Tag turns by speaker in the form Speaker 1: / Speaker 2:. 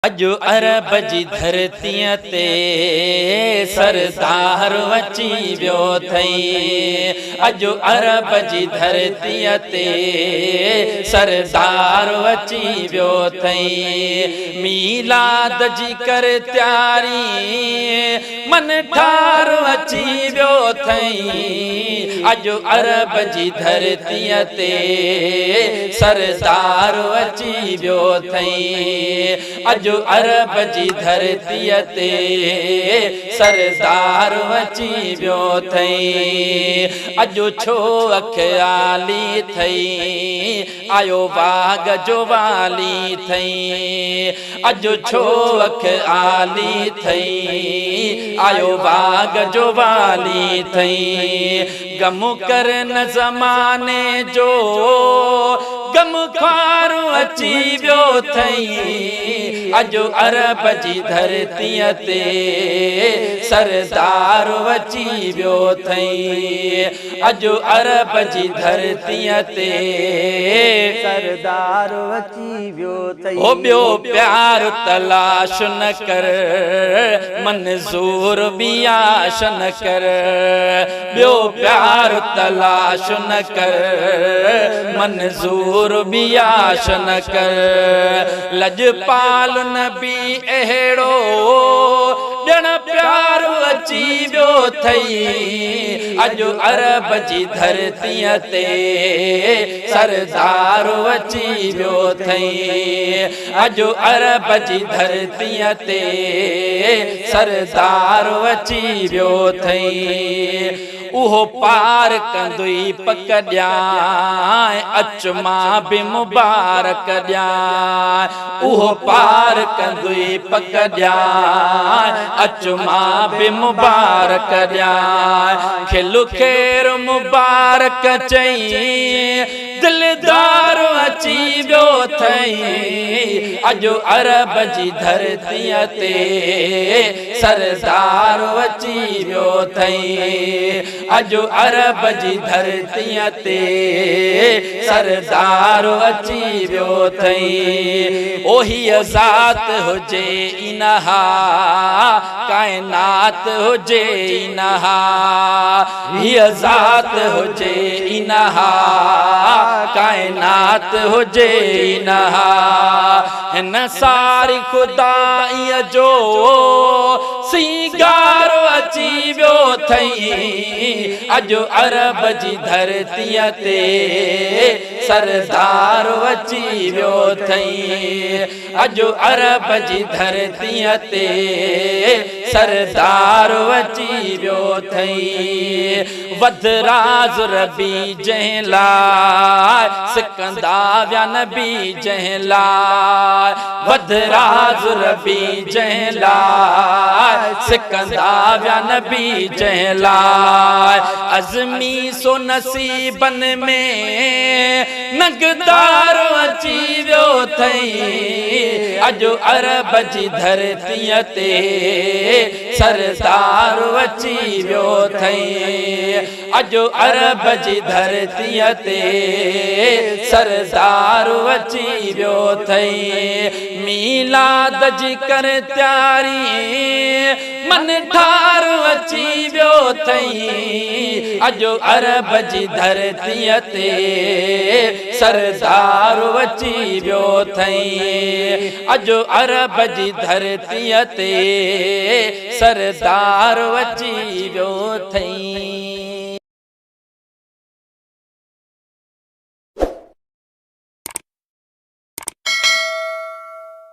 Speaker 1: अजो अरब जी धरतीअ ते सरदार अची वियो थई। अजो अरब जी धरतीअ ते सरदार अची वियो थई। मीलाद जी कर त्यारी मन ठार अची वियो थई। अजो अरब जी धरतीअ ते सरदार अची वियो थई। अजो अरब जी धरतीअ ते सरदार अची वियो थई। अजो छो अखियाली थई आयो बाग जो वाली थई। अजो छो अखियाली थई आयो बाग जो वाली थई। गम कर न ज़माने जो गम ख्वार अची वियो थई। अजो अरब जी धरतीअ ते सरदार अची वियो थई। अजो अरब जी धरतीअ ते
Speaker 2: सरदार अची वियो थई।
Speaker 1: ओ ॿियो प्यार तलाश न कर मंज़ूर बियाश न कर। ॿियो प्यार तलाश न कर मंज़ूर बियाश न कर। लजपाल नबी अहिड़ो ॼण प्यार अची वियो थई। अजो अरब जी धरतीअ ते सरदार अची वियो थई। अजो अरब जी धरतीअ ते सरदार अची वियो थई। उहो पार कंदुई पक ॾियां अच मां बि मुबारक ॾियां। उहो पार कंदुई पक ॾियां अच मां बि मुबारक ॾियां। खिल ख़ैर मुबारक चई दिलदार अची वियो थई। अजो अरब जी धरतीअ ते सरदार अची वियो थई। अजो अरब जी धरतीअ ते सरदार अची वियो थई। ओही ज़ात हुजे इनहा कायनात हुजे इनहा। हीअ ज़ात हुजे इनहा कायनात हुजे इनहा। हिन सारी खुदाईअ जो सिंगार अची वियो थई। अजो अरब जी धरतीअ ते सरदार अची वियो थई। अजो अरब जी धरतीअ ते सरदार अची वियो थई। वधराज रबी जंहिं लाइ सिकंदा विया नबी जंहिं लाइ। वधराज रबी जंहिं लाइ सिकंदा विया नबी जंहिं लाइ। अज़मी सो नसीबन में नगदार अची वियो थई। अजो अरब जी धरतीअ ते सरदार अची वियो थई। अजो अरब जी धरतीअ ते सरदार अची वियो थई। मीलाद जी कर त्यारी मन ठार अची वियो थई। अजो अरब जी धरतीअ ते सरदार अची वियो थई। अजो अरब जी धरतीअ ते सरदार अची वियो थई।